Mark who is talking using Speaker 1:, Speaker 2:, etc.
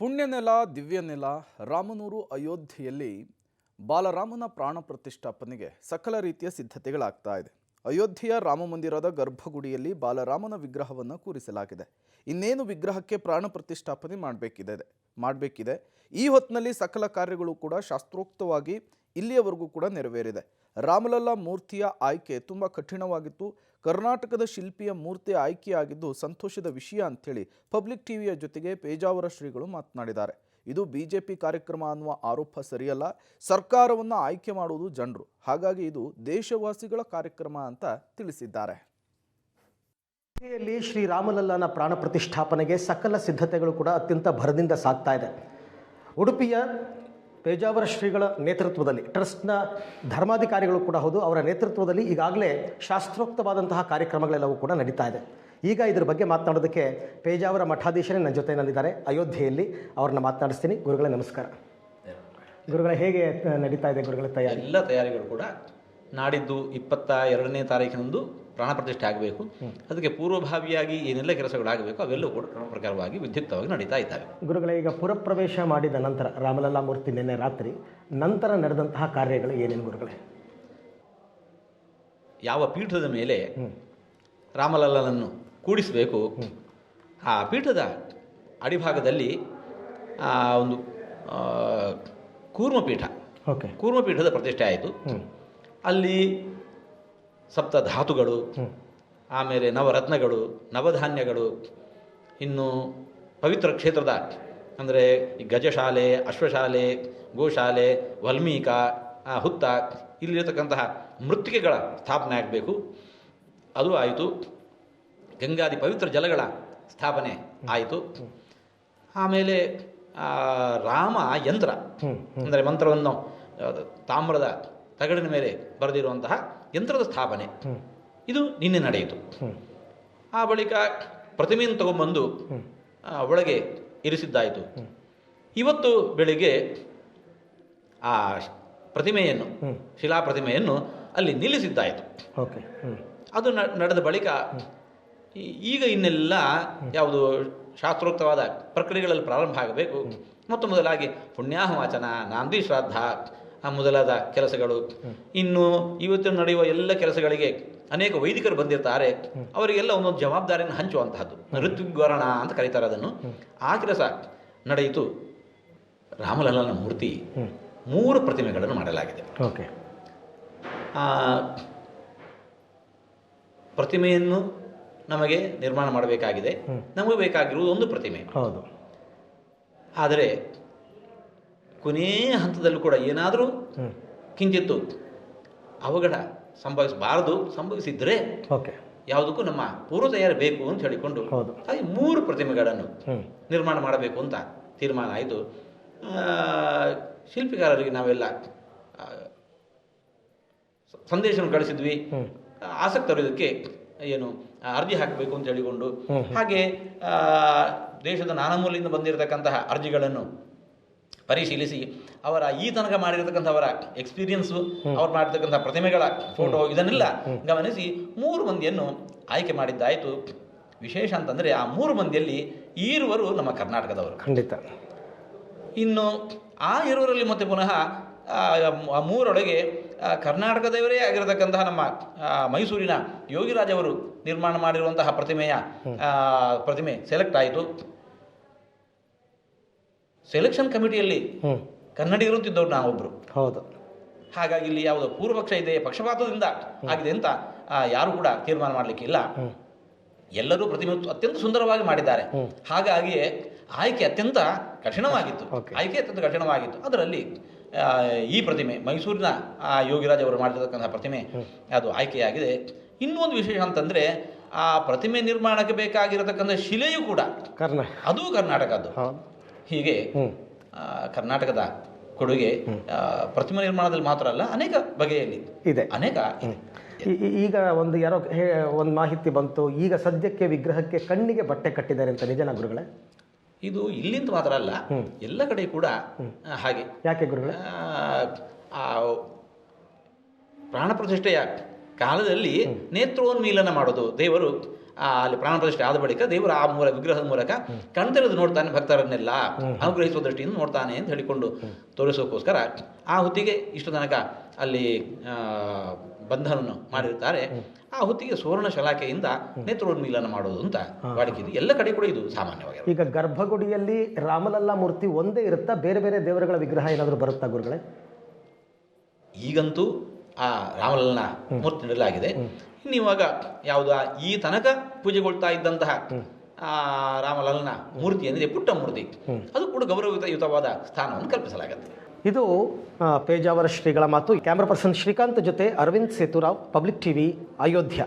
Speaker 1: ಪುಣ್ಯನೆಲ ದಿವ್ಯನೆಲ ರಾಮನೂರು ಅಯೋಧ್ಯೆಯಲ್ಲಿ ಬಾಲರಾಮನ ಪ್ರಾಣ ಪ್ರತಿಷ್ಠಾಪನೆಗೆ ಸಕಲ ರೀತಿಯ ಸಿದ್ಧತೆಗಳಾಗ್ತಾ ಇದೆ. ಅಯೋಧ್ಯೆಯ ರಾಮಮಂದಿರದ ಗರ್ಭಗುಡಿಯಲ್ಲಿ ಬಾಲರಾಮನ ವಿಗ್ರಹವನ್ನು ಕೂರಿಸಲಾಗಿದೆ. ಇನ್ನೇನು ವಿಗ್ರಹಕ್ಕೆ ಪ್ರಾಣ ಪ್ರತಿಷ್ಠಾಪನೆ ಮಾಡಬೇಕಿದೆ. ಈ ಹೊತ್ತಿನಲ್ಲಿ ಸಕಲ ಕಾರ್ಯಗಳು ಕೂಡ ಶಾಸ್ತ್ರೋಕ್ತವಾಗಿ ಇಲ್ಲಿಯವರೆಗೂ ಕೂಡ ನೆರವೇರಿದೆ. ರಾಮಲಲ್ಲಾ ಮೂರ್ತಿಯ ಆಯ್ಕೆ ತುಂಬ ಕಠಿಣವಾಗಿತ್ತು. ಕರ್ನಾಟಕದ ಶಿಲ್ಪಿಯ ಮೂರ್ತಿ ಆಯ್ಕೆಯಾಗಿದ್ದು ಸಂತೋಷದ ವಿಷಯ ಅಂಥೇಳಿ ಪಬ್ಲಿಕ್ ಟಿವಿಯ ಜೊತೆಗೆ ಪೇಜಾವರ ಶ್ರೀಗಳು ಮಾತನಾಡಿದ್ದಾರೆ. ಇದು ಬಿಜೆಪಿ ಕಾರ್ಯಕ್ರಮ ಅನ್ನುವ ಆರೋಪ ಸರಿಯಲ್ಲ. ಸರ್ಕಾರವನ್ನು ಆಯ್ಕೆ ಮಾಡುವುದು ಜನರು, ಹಾಗಾಗಿ ಇದು ದೇಶವಾಸಿಗಳ ಕಾರ್ಯಕ್ರಮ ಅಂತ ತಿಳಿಸಿದ್ದಾರೆ.
Speaker 2: ಶ್ರೀ ರಾಮಲಲ್ಲಾನ ಪ್ರಾಣ ಪ್ರತಿಷ್ಠಾಪನೆಗೆ ಸಕಲ ಸಿದ್ಧತೆಗಳು ಕೂಡ ಅತ್ಯಂತ ಭರದಿಂದ ಸಾಗ್ತಾ ಇದೆ. ಉಡುಪಿಯ ಪೇಜಾವರ ಶ್ರೀಗಳ ನೇತೃತ್ವದಲ್ಲಿ, ಟ್ರಸ್ಟ್ನ ಧರ್ಮಾಧಿಕಾರಿಗಳು ಕೂಡ ಹೌದು, ಅವರ ನೇತೃತ್ವದಲ್ಲಿ ಈಗಾಗಲೇ ಶಾಸ್ತ್ರೋಕ್ತವಾದಂತಹ ಕಾರ್ಯಕ್ರಮಗಳೆಲ್ಲವೂ ಕೂಡ ನಡೀತಾ ಇದೆ. ಈಗ ಇದ್ರ ಬಗ್ಗೆ ಮಾತನಾಡೋದಕ್ಕೆ ಪೇಜಾವರ ಮಠಾಧೀಶರೇ ನನ್ನ ಜೊತೆಯಲ್ಲಿದ್ದಾರೆ ಅಯೋಧ್ಯೆಯಲ್ಲಿ. ಅವ್ರನ್ನ ಮಾತನಾಡಿಸ್ತೀನಿ. ಗುರುಗಳೇ ನಮಸ್ಕಾರ. ಗುರುಗಳೇ, ಹೇಗೆ ನಡೀತಾ ಇದೆ ಗುರುಗಳ ತಯಾರಿ?
Speaker 3: ಎಲ್ಲ ತಯಾರಿಗಳು ಕೂಡ ನಾಡಿದ್ದು 22ನೇ ತಾರೀಕಿನಂದು ಪ್ರಾಣ ಪ್ರತಿಷ್ಠೆ ಆಗಬೇಕು. ಅದಕ್ಕೆ ಪೂರ್ವಭಾವಿಯಾಗಿ ಏನೆಲ್ಲ ಕೆಲಸಗಳಾಗಬೇಕು ಅವೆಲ್ಲವೂ ಕೂಡ ಕ್ರಮ ಪ್ರಕಾರವಾಗಿ ವಿದ್ಯುಕ್ತವಾಗಿ ನಡೀತಾ ಇದ್ದಾವೆ.
Speaker 2: ಗುರುಗಳೇ, ಈಗ ಪುರಪ್ರವೇಶ ಮಾಡಿದ ನಂತರ ರಾಮಲಲ್ಲಾ ಮೂರ್ತಿ ನಿನ್ನೆ ರಾತ್ರಿ ನಂತರ ನಡೆದಂತಹ ಕಾರ್ಯಗಳು ಏನೇನು ಗುರುಗಳೇ?
Speaker 3: ಯಾವ ಪೀಠದ ಮೇಲೆ ರಾಮಲಲ್ಲನನ್ನು ಕೂಡಿಸಬೇಕು, ಆ ಪೀಠದ ಅಡಿಭಾಗದಲ್ಲಿ ಒಂದು ಕೂರ್ಮಪೀಠ, ಕೂರ್ಮಪೀಠದ ಪ್ರತಿಷ್ಠೆ ಆಯಿತು. ಅಲ್ಲಿ ಸಪ್ತ ಧಾತುಗಳು, ಆಮೇಲೆ ನವರತ್ನಗಳು, ನವಧಾನ್ಯಗಳು, ಇನ್ನು ಪವಿತ್ರ ಕ್ಷೇತ್ರದ ಅಂದರೆ ಈ ಗಜಶಾಲೆ, ಅಶ್ವಶಾಲೆ, ಗೋಶಾಲೆ, ವಲ್ಮೀಕ, ಹುತ್ತ, ಇಲ್ಲಿರತಕ್ಕಂತಹ ಮೃತ್ತಿಕೆಗಳ ಸ್ಥಾಪನೆ ಆಗಬೇಕು. ಅದು ಆಯಿತು. ಗಂಗಾದಿ ಪವಿತ್ರ ಜಲಗಳ ಸ್ಥಾಪನೆ ಆಯಿತು. ಆಮೇಲೆ ರಾಮ ಯಂತ್ರ ಅಂದರೆ ಮಂತ್ರವನ್ನು ತಾಮ್ರದ ತಗಡಿನ ಮೇಲೆ ಬರೆದಿರುವಂತಹ ಯಂತ್ರದ ಸ್ಥಾಪನೆ, ಇದು ನಿನ್ನೆ ನಡೆಯಿತು. ಆ ಬಳಿಕ ಪ್ರತಿಮೆಯನ್ನು ತಗೊಂಬಂದು ಒಳಗೆ ಇರಿಸಿದ್ದಾಯಿತು. ಇವತ್ತು ಬೆಳಿಗ್ಗೆ ಆ ಪ್ರತಿಮೆಯನ್ನು, ಶಿಲಾ ಪ್ರತಿಮೆಯನ್ನು ಅಲ್ಲಿ ನಿಲ್ಲಿಸಿದ್ದಾಯಿತು. ಅದು ನಡೆದ ಬಳಿಕ ಈಗ ಇನ್ನೆಲ್ಲ ಯಾವುದು ಶಾಸ್ತ್ರೋಕ್ತವಾದ ಪ್ರಕ್ರಿಯೆಗಳಲ್ಲಿ ಪ್ರಾರಂಭ ಆಗಬೇಕು. ಮೊದಲಾಗಿ ಪುಣ್ಯಾಹವಾಚನ, ನಾಂದಿ ಶ್ರಾದ್ದ ಮೊದಲಾದ ಕೆಲಸಗಳು. ಇನ್ನು ಇವತ್ತು ನಡೆಯುವ ಎಲ್ಲ ಕೆಲಸಗಳಿಗೆ ಅನೇಕ ವೈದಿಕರು ಬಂದಿರ್ತಾರೆ. ಅವರಿಗೆಲ್ಲ ಒಂದೊಂದು ಜವಾಬ್ದಾರಿಯನ್ನು ಹಂಚುವಂತಹದ್ದು ಋತ್ವಿಗ್ವರಣ ಅಂತ ಕರೀತಾರೆ ಅದನ್ನು. ಆ ಕೆಲಸ ನಡೆಯಿತು. ರಾಮಲಲ್ಲನ ಮೂರ್ತಿ 3 ಪ್ರತಿಮೆಗಳನ್ನು ಮಾಡಲಾಗಿದೆ. ಪ್ರತಿಮೆಯನ್ನು ನಮಗೆ ನಿರ್ಮಾಣ ಮಾಡಬೇಕಾಗಿದೆ. ನಮಗೆ ಬೇಕಾಗಿರುವುದು ಒಂದು ಪ್ರತಿಮೆ. ಆದರೆ ಕೊನೆಯ ಹಂತದಲ್ಲೂ ಕೂಡ ಏನಾದರೂ ಕಿಂಚಿತ್ತು ಅವಘಡ ಸಂಭವಿಸಬಾರದು. ಸಂಭವಿಸಿದ್ರೆ ಯಾವುದಕ್ಕೂ ನಮ್ಮ ಪೂರ್ವ ತಯಾರಿ ಬೇಕು ಅಂತ ಹೇಳಿಕೊಂಡು ಹಾಗೆ 3 ಪ್ರತಿಮೆಗಳನ್ನು ನಿರ್ಮಾಣ ಮಾಡಬೇಕು ಅಂತ ತೀರ್ಮಾನ ಆಯಿತು. ಶಿಲ್ಪಿಕಾರರಿಗೆ ನಾವೆಲ್ಲ ಸಂದೇಶವನ್ನು ಕಳಿಸಿದ್ವಿ. ಆಸಕ್ತರು ಇದಕ್ಕೆ ಏನು ಅರ್ಜಿ ಹಾಕಬೇಕು ಅಂತ ಹೇಳಿಕೊಂಡು, ಹಾಗೆ ದೇಶದ ನಾನಾ ಮೂಲೆಯಿಂದ ಬಂದಿರತಕ್ಕಂತಹ ಅರ್ಜಿಗಳನ್ನು ಪರಿಶೀಲಿಸಿ ಅವರ ಈ ತನಕ ಮಾಡಿರತಕ್ಕಂಥ ಅವರ ಎಕ್ಸ್ಪೀರಿಯನ್ಸು, ಅವ್ರು ಮಾಡಿರ್ತಕ್ಕಂಥ ಪ್ರತಿಮೆಗಳ ಫೋಟೋ ಇದನ್ನೆಲ್ಲ ಗಮನಿಸಿ 3 ಮಂದಿಯನ್ನು ಆಯ್ಕೆ ಮಾಡಿದ್ದಾಯಿತು. ವಿಶೇಷ ಅಂತಂದರೆ ಆ 3 ಮಂದಿಯಲ್ಲಿ ಈರುವರು ನಮ್ಮ ಕರ್ನಾಟಕದವರು
Speaker 2: ಖಂಡಿತ.
Speaker 3: ಇನ್ನು ಆ ಇರುವರಲ್ಲಿ ಮತ್ತೆ ಪುನಃ 3ರೊಳಗೆ ಕರ್ನಾಟಕದವರೇ ಆಗಿರತಕ್ಕಂತಹ ನಮ್ಮ ಮೈಸೂರಿನ ಯೋಗಿರಾಜ್ ಅವರು ನಿರ್ಮಾಣ ಮಾಡಿರುವಂತಹ ಪ್ರತಿಮೆ ಸೆಲೆಕ್ಟ್ ಆಯಿತು. ಸೆಲೆಕ್ಷನ್ ಕಮಿಟಿಯಲ್ಲಿ ಕನ್ನಡಿಗರು ಅಂತಿದ್ದವ್ರು ನಾವೊಬ್ರು. ಹಾಗಾಗಿ ಇಲ್ಲಿ ಯಾವುದೋ ಪೂರ್ವಪಕ್ಷ ಇದೆ, ಪಕ್ಷಪಾತದಿಂದ ಆಗಿದೆ ಅಂತ ಯಾರು ಕೂಡ ತೀರ್ಮಾನ ಮಾಡಲಿಕ್ಕಿಲ್ಲ. ಎಲ್ಲರೂ ಪ್ರತಿಮೆ ಅತ್ಯಂತ ಸುಂದರವಾಗಿ ಮಾಡಿದ್ದಾರೆ. ಹಾಗಾಗಿಯೇ ಆಯ್ಕೆ ಅತ್ಯಂತ ಕಠಿಣವಾಗಿತ್ತು. ಅದರಲ್ಲಿ ಈ ಪ್ರತಿಮೆ, ಮೈಸೂರಿನ ಯೋಗಿರಾಜ್ ಅವರು ಮಾಡಿರತಕ್ಕಂತಹ ಪ್ರತಿಮೆ, ಅದು ಆಯ್ಕೆಯಾಗಿದೆ. ಇನ್ನೊಂದು ವಿಶೇಷ ಅಂತಂದರೆ ಆ ಪ್ರತಿಮೆ ನಿರ್ಮಾಣಕ್ಕೆ ಬೇಕಾಗಿರತಕ್ಕಂಥ ಶಿಲೆಯೂ ಕೂಡ ಅದು ಕರ್ನಾಟಕದ್ದು. ಹೀಗೆ ಕರ್ನಾಟಕದ ಕೊಡುಗೆ ಪ್ರತಿಮೆ ನಿರ್ಮಾಣದಲ್ಲಿ ಮಾತ್ರ ಅಲ್ಲ, ಅನೇಕ ಬಗೆಯಲ್ಲಿ ಇದೆ.
Speaker 2: ಈಗ ಒಂದು ಮಾಹಿತಿ ಬಂತು, ಈಗ ಸದ್ಯಕ್ಕೆ ವಿಗ್ರಹಕ್ಕೆ ಕಣ್ಣಿಗೆ ಬಟ್ಟೆ ಕಟ್ಟಿದ್ದಾರೆ ಅಂತ, ನಿಜನಾ ಗುರುಗಳೇ?
Speaker 3: ಇದು ಇಲ್ಲಿಂದ ಮಾತ್ರ ಅಲ್ಲ, ಎಲ್ಲ ಕಡೆ ಕೂಡ ಹಾಗೆ.
Speaker 2: ಯಾಕೆ ಗುರುಗಳೇ?
Speaker 3: ಪ್ರಾಣ ಪ್ರತಿಷ್ಠೆಯ ಕಾಲದಲ್ಲಿ ನೇತ್ರೋನ್ಮೀಲನ ಮಾಡೋದು, ದೇವರು ಅಲ್ಲಿ ಪ್ರಾಣ ಪ್ರತಿಷ್ಠೆ ಆದ ಬಳಿಕ ದೇವರು ಆ ವಿಗ್ರಹದ ಮೂಲಕ ಕಣ್ತೆರೆದು ನೋಡ್ತಾನೆ, ಭಕ್ತರನ್ನೆಲ್ಲ ಅನುಗ್ರಹಿಸುವ ದೃಷ್ಟಿಯಿಂದ ನೋಡ್ತಾನೆ ಅಂತ ಹೇಳಿಕೊಂಡು ತೋರಿಸೋಕ್ಕೋಸ್ಕರ ಆ ಹೊತ್ತಿಗೆ ಇಷ್ಟು ತನಕ ಅಲ್ಲಿ ಬಂಧನವನ್ನು ಮಾಡಿರ್ತಾರೆ. ಆ ಹೊತ್ತಿಗೆ ಸುವರ್ಣ ಶಲಾಕೆಯಿಂದ ನೇತ್ರೋನ್ಮೀಲನ ಮಾಡೋದು ಅಂತ ವಾಡಿಕೆ ಇದೆ. ಎಲ್ಲ ಕಡೆ ಕೂಡ ಇದು ಸಾಮಾನ್ಯವಾಗಿ.
Speaker 2: ಈಗ ಗರ್ಭಗುಡಿಯಲ್ಲಿ ರಾಮಲಲ್ಲಾ ಮೂರ್ತಿ ಒಂದೇ ಇರುತ್ತಾ, ಬೇರೆ ಬೇರೆ ದೇವರುಗಳ ವಿಗ್ರಹ ಏನಾದರೂ ಬರುತ್ತಾ ಗುರುಗಳೇ?
Speaker 3: ಈಗಂತೂ ಆ ರಾಮಲಲ್ಲನ ಮೂರ್ತಿ ನೀಡಲಾಗಿದೆ. ಇನ್ನಿವಾಗ ಯಾವುದು ಈ ತನಕ ಪೂಜೆಗೊಳ್ತಾ ಇದ್ದಂತಹ ಆ ರಾಮಲಲ್ಲನ ಮೂರ್ತಿ ಏನಿದೆ, ಪುಟ್ಟ ಮೂರ್ತಿ, ಅದು ಕೂಡ ಗೌರವಯುತವಾದ ಸ್ಥಾನವನ್ನು ಕಲ್ಪಿಸಲಾಗುತ್ತೆ.
Speaker 2: ಇದು ಪೇಜಾವರ ಶ್ರೀಗಳ ಮಾತು. ಕ್ಯಾಮ್ರಾ ಪರ್ಸನ್ ಶ್ರೀಕಾಂತ್ ಜೊತೆ ಅರವಿಂದ್ ಸೇತುರಾವ್, ಪಬ್ಲಿಕ್ ಟಿವಿ, ಅಯೋಧ್ಯ.